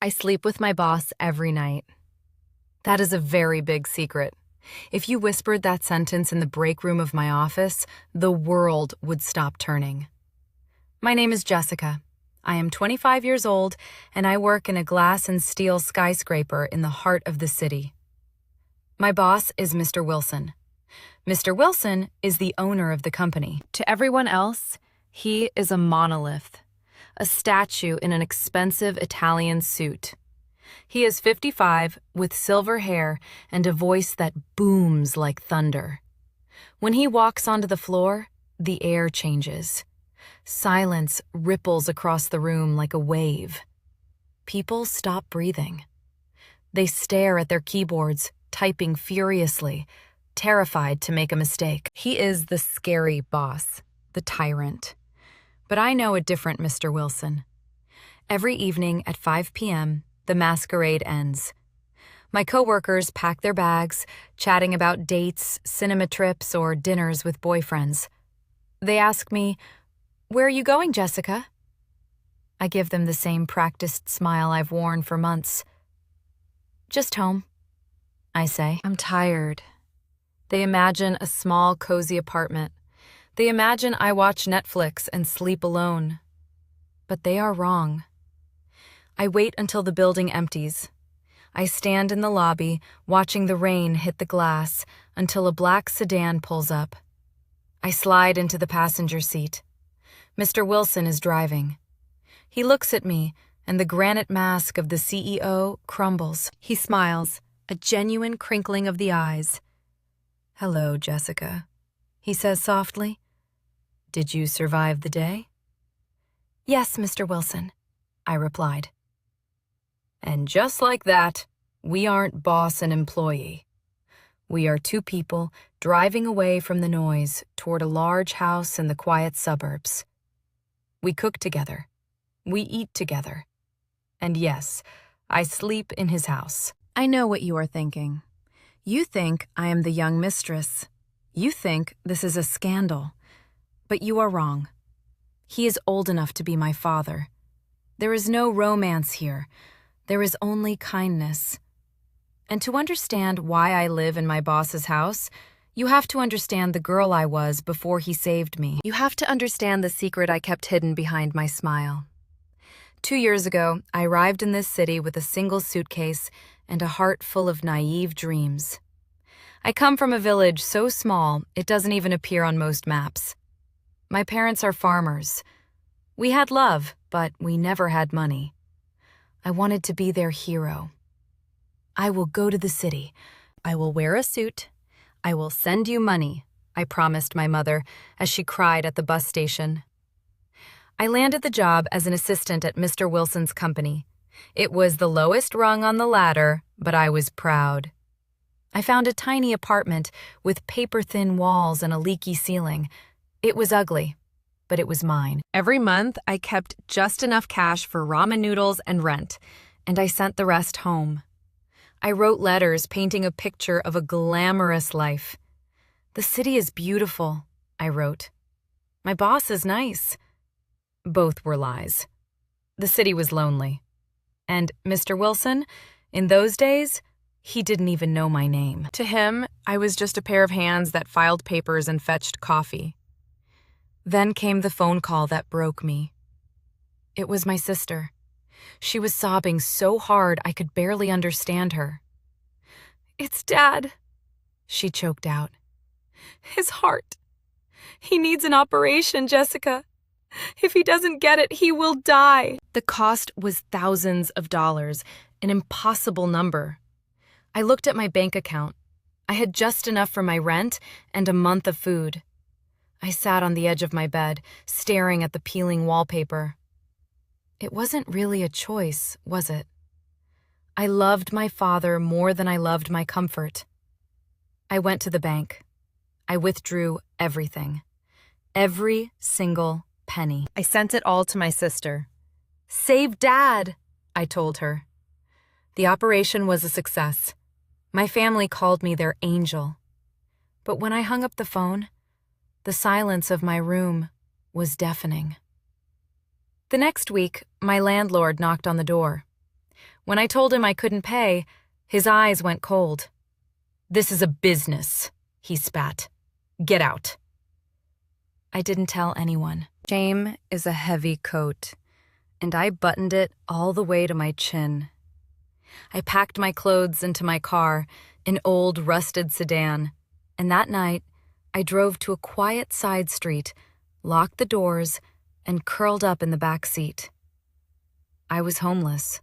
I sleep with my boss every night. That is a very big secret. If you whispered that sentence in the break room of my office, the world would stop turning. My name is Jessica. I am 25 years old, and I work in a glass and steel skyscraper in the heart of the city. My boss is Mr. Wilson. Mr. Wilson is the owner of the company. To everyone else, he is a monolith, a statue in an expensive Italian suit. He is 55, with silver hair and a voice that booms like thunder. When he walks onto the floor, the air changes. Silence ripples across the room like a wave. People stop breathing. They stare at their keyboards, typing furiously, terrified to make a mistake. He is the scary boss, the tyrant. But I know a different Mr. Wilson. Every evening at 5 p.m., the masquerade ends. My coworkers pack their bags, chatting about dates, cinema trips, or dinners with boyfriends. They ask me, "Where are you going, Jessica?" I give them the same practiced smile I've worn for months. "Just home," I say. I'm tired. They imagine a small, cozy apartment. They imagine I watch Netflix and sleep alone. But they are wrong. I wait until the building empties. I stand in the lobby, watching the rain hit the glass until a black sedan pulls up. I slide into the passenger seat. Mr. Wilson is driving. He looks at me, and the granite mask of the CEO crumbles. He smiles, a genuine crinkling of the eyes. "Hello, Jessica," he says softly. "Did you survive the day?" "Yes, Mr. Wilson," I replied. And just like that, we aren't boss and employee. We are two people driving away from the noise toward a large house in the quiet suburbs. We cook together. We eat together. And yes, I sleep in his house. I know what you are thinking. You think I am the young mistress. You think this is a scandal. But you are wrong. He is old enough to be my father. There is no romance here. There is only kindness. And to understand why I live in my boss's house, you have to understand the girl I was before he saved me. You have to understand the secret I kept hidden behind my smile. 2 years ago, I arrived in this city with a single suitcase and a heart full of naive dreams. I come from a village so small it doesn't even appear on most maps. My parents are farmers. We had love, but we never had money. I wanted to be their hero. "I will go to the city. I will wear a suit. I will send you money," I promised my mother as she cried at the bus station. I landed the job as an assistant at Mr. Wilson's company. It was the lowest rung on the ladder, but I was proud. I found a tiny apartment with paper-thin walls and a leaky ceiling. It was ugly, but it was mine. Every month, I kept just enough cash for ramen noodles and rent, and I sent the rest home. I wrote letters painting a picture of a glamorous life. "The city is beautiful," I wrote. "My boss is nice." Both were lies. The city was lonely. And Mr. Wilson, in those days, he didn't even know my name. To him, I was just a pair of hands that filed papers and fetched coffee. Then came the phone call that broke me. It was my sister. She was sobbing so hard I could barely understand her. "It's Dad," she choked out. "His heart. He needs an operation, Jessica. If he doesn't get it, he will die." The cost was thousands of dollars, an impossible number. I looked at my bank account. I had just enough for my rent and a month of food. I sat on the edge of my bed, staring at the peeling wallpaper. It wasn't really a choice, was it? I loved my father more than I loved my comfort. I went to the bank. I withdrew everything. Every single penny. I sent it all to my sister. "Save Dad," I told her. The operation was a success. My family called me their angel. But when I hung up the phone, the silence of my room was deafening. The next week, my landlord knocked on the door. When I told him I couldn't pay, his eyes went cold. "This is a business," he spat. "Get out." I didn't tell anyone. Shame is a heavy coat, and I buttoned it all the way to my chin. I packed my clothes into my car, an old rusted sedan, and that night I drove to a quiet side street, locked the doors, and curled up in the back seat. I was homeless.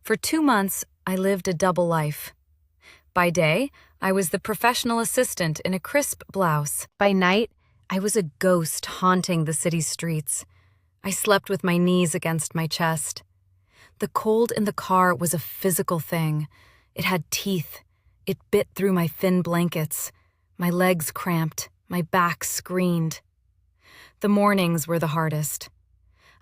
For 2 months, I lived a double life. By day, I was the professional assistant in a crisp blouse. By night, I was a ghost haunting the city's streets. I slept with my knees against my chest. The cold in the car was a physical thing. It had teeth. It bit through my thin blankets. My legs cramped. My back screamed. The mornings were the hardest.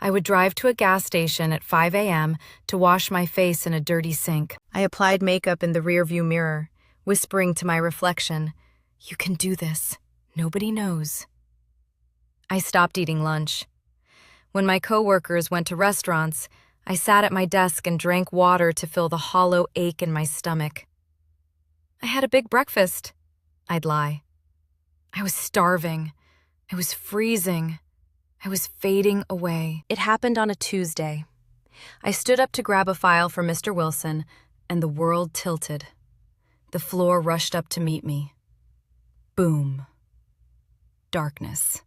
I would drive to a gas station at 5 a.m. to wash my face in a dirty sink. I applied makeup in the rearview mirror, whispering to my reflection, "You can do this. Nobody knows." I stopped eating lunch. When my coworkers went to restaurants, I sat at my desk and drank water to fill the hollow ache in my stomach. "I had a big breakfast," I'd lie. I was starving. I was freezing. I was fading away. It happened on a Tuesday. I stood up to grab a file for Mr. Wilson, and the world tilted. The floor rushed up to meet me. Boom. Darkness.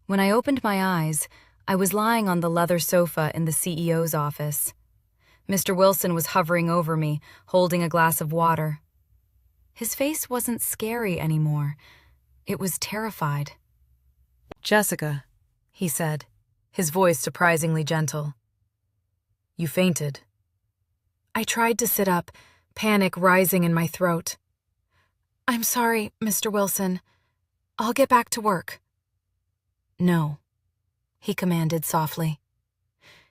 When I opened my eyes, I was lying on the leather sofa in the CEO's office. Mr. Wilson was hovering over me, holding a glass of water. His face wasn't scary anymore. It was terrified. "Jessica," he said, his voice surprisingly gentle. "You fainted." I tried to sit up, panic rising in my throat. "I'm sorry, Mr. Wilson. I'll get back to work." "No," he commanded softly.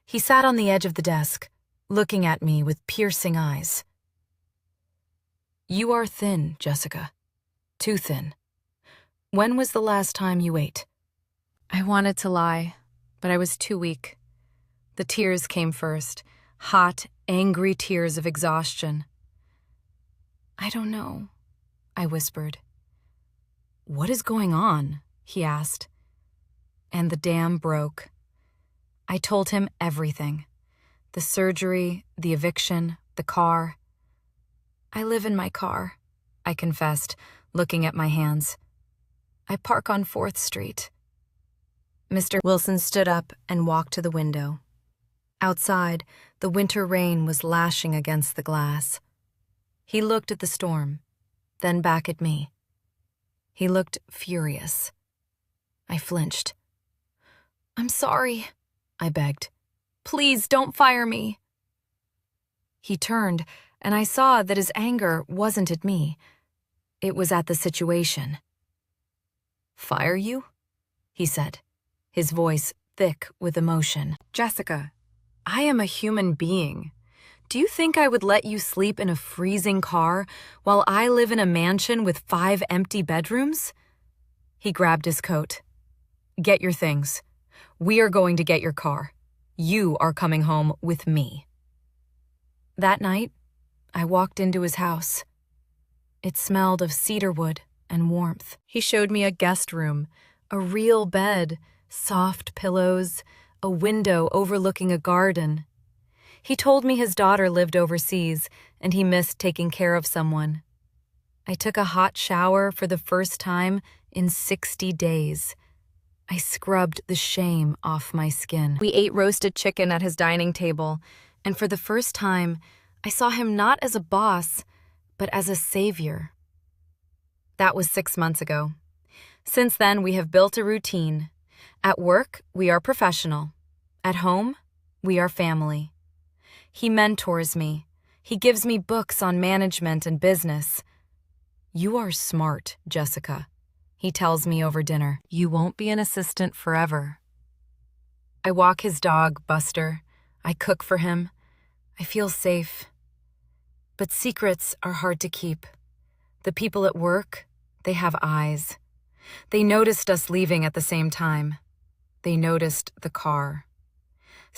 He sat on the edge of the desk, looking at me with piercing eyes. "You are thin, Jessica. Too thin. When was the last time you ate?" I wanted to lie, but I was too weak. The tears came first, hot, angry tears of exhaustion. "I don't know," I whispered. "What is going on?" he asked. And the dam broke. I told him everything. The surgery, the eviction, the car. "I live in my car," I confessed, looking at my hands. "I park on 4th Street. Mr. Wilson stood up and walked to the window. Outside, the winter rain was lashing against the glass. He looked at the storm, then back at me. He looked furious. I flinched. "I'm sorry," I begged. "Please don't fire me." He turned, and I saw that his anger wasn't at me. It was at the situation. "Fire you?" he said, his voice thick with emotion. "Jessica, I am a human being. Do you think I would let you sleep in a freezing car while I live in a mansion with 5 empty bedrooms?" He grabbed his coat. "Get your things. We are going to get your car. You are coming home with me." That night, I walked into his house. It smelled of cedarwood and warmth. He showed me a guest room, a real bed, soft pillows, a window overlooking a garden. He told me his daughter lived overseas and he missed taking care of someone. I took a hot shower for the first time in 60 days. I scrubbed the shame off my skin. We ate roasted chicken at his dining table, and for the first time, I saw him not as a boss, but as a savior. That was 6 months ago. Since then, we have built a routine. At work, we are professional. At home, we are family. He mentors me. He gives me books on management and business. "You are smart, Jessica," he tells me over dinner. "You won't be an assistant forever." I walk his dog, Buster. I cook for him. I feel safe. But secrets are hard to keep. The people at work, they have eyes. They noticed us leaving at the same time. They noticed the car.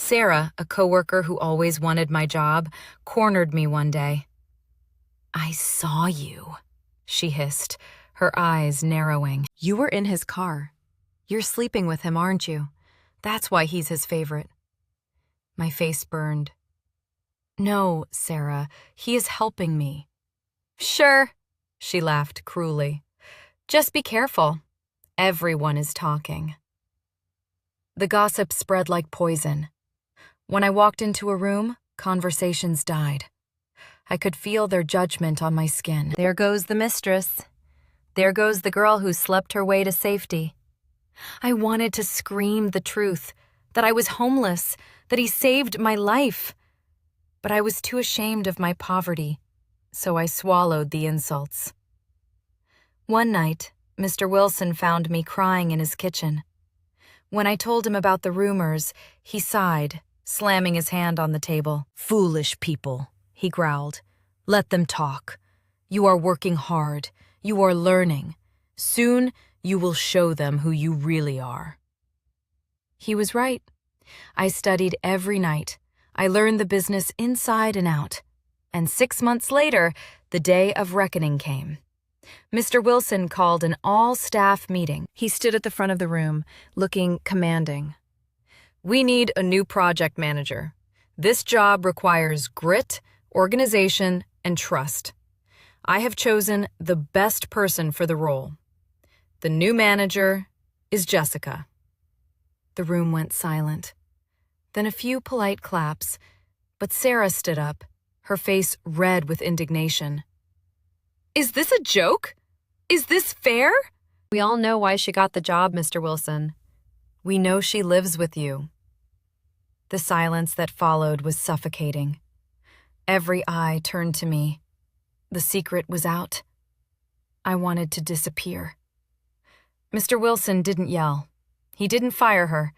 Sarah, a coworker who always wanted my job, cornered me one day. "I saw you," she hissed, her eyes narrowing. "You were in his car. You're sleeping with him, aren't you? That's why he's his favorite." My face burned. "No, Sarah, he is helping me." "Sure," she laughed cruelly. "Just be careful. Everyone is talking." The gossip spread like poison. When I walked into a room, conversations died. I could feel their judgment on my skin. "There goes the mistress. There goes the girl who slept her way to safety." I wanted to scream the truth, that I was homeless, that he saved my life. But I was too ashamed of my poverty, so I swallowed the insults. One night, Mr. Wilson found me crying in his kitchen. When I told him about the rumors, he sighed, slamming his hand on the table. "Foolish people," he growled. "Let them talk. You are working hard. You are learning. Soon, you will show them who you really are." He was right. I studied every night. I learned the business inside and out. And 6 months later, the day of reckoning came. Mr. Wilson called an all-staff meeting. He stood at the front of the room, looking commanding. "We need a new project manager. This job requires grit, organization, and trust. I have chosen the best person for the role. The new manager is Jessica." The room went silent. Then a few polite claps, but Sarah stood up, her face red with indignation. "Is this a joke? Is this fair?" "We all know why she got the job, Mr. Wilson. We know she lives with you." The silence that followed was suffocating. Every eye turned to me. The secret was out. I wanted to disappear. Mr. Wilson didn't yell. He didn't fire her.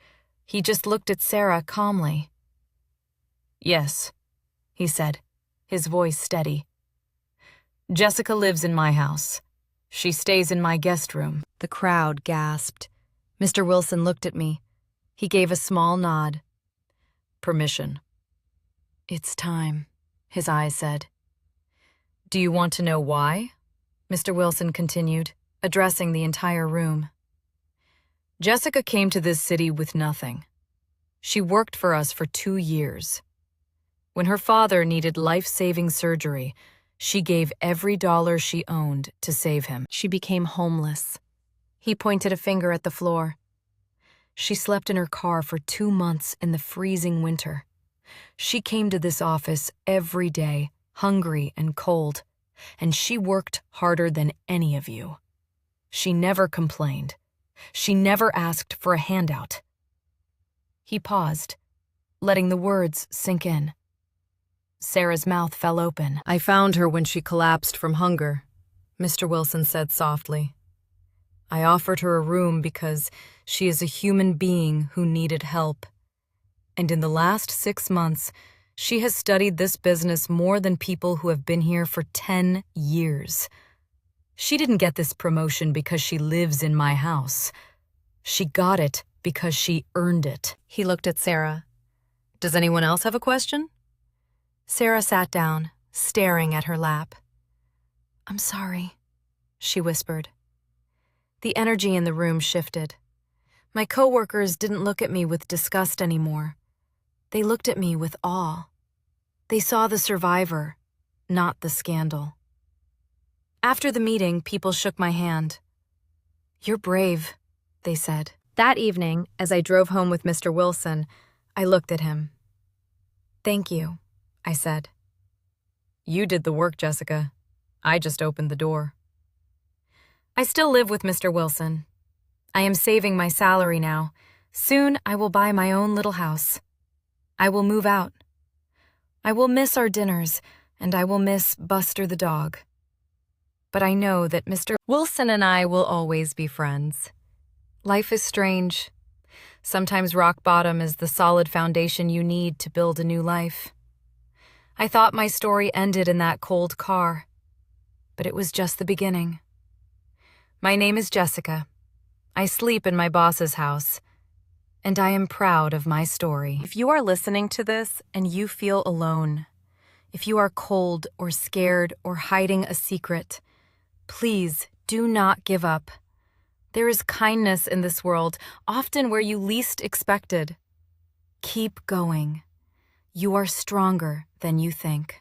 He just looked at Sarah calmly. "Yes," he said, his voice steady. "Jessica lives in my house. She stays in my guest room." The crowd gasped. Mr. Wilson looked at me. He gave a small nod. "Permission." "It's time," his eyes said. "Do you want to know why?" Mr. Wilson continued, addressing the entire room. "Jessica came to this city with nothing. She worked for us for 2 years. When her father needed life-saving surgery, she gave every dollar she owned to save him. She became homeless." He pointed a finger at the floor. "She slept in her car for 2 months in the freezing winter. She came to this office every day, hungry and cold, and she worked harder than any of you. She never complained. She never asked for a handout." He paused, letting the words sink in. Sarah's mouth fell open. "I found her when she collapsed from hunger," Mr. Wilson said softly. "I offered her a room because she is a human being who needed help. And in the last 6 months, she has studied this business more than people who have been here for 10 years. She didn't get this promotion because she lives in my house. She got it because she earned it." He looked at Sarah. "Does anyone else have a question?" Sarah sat down, staring at her lap. "I'm sorry," she whispered. The energy in the room shifted. My coworkers didn't look at me with disgust anymore. They looked at me with awe. They saw the survivor, not the scandal. After the meeting, people shook my hand. "You're brave," they said. That evening, as I drove home with Mr. Wilson, I looked at him. "Thank you," I said. "You did the work, Jessica. I just opened the door." I still live with Mr. Wilson. I am saving my salary now. Soon I will buy my own little house. I will move out. I will miss our dinners, and I will miss Buster the dog. But I know that Mr. Wilson and I will always be friends. Life is strange. Sometimes rock bottom is the solid foundation you need to build a new life. I thought my story ended in that cold car, but it was just the beginning. My name is Jessica. I sleep in my boss's house. and I am proud of my story. If you are listening to this and you feel alone, if you are cold or scared or hiding a secret, please do not give up. There is kindness in this world, often where you least expected. Keep going. You are stronger than you think.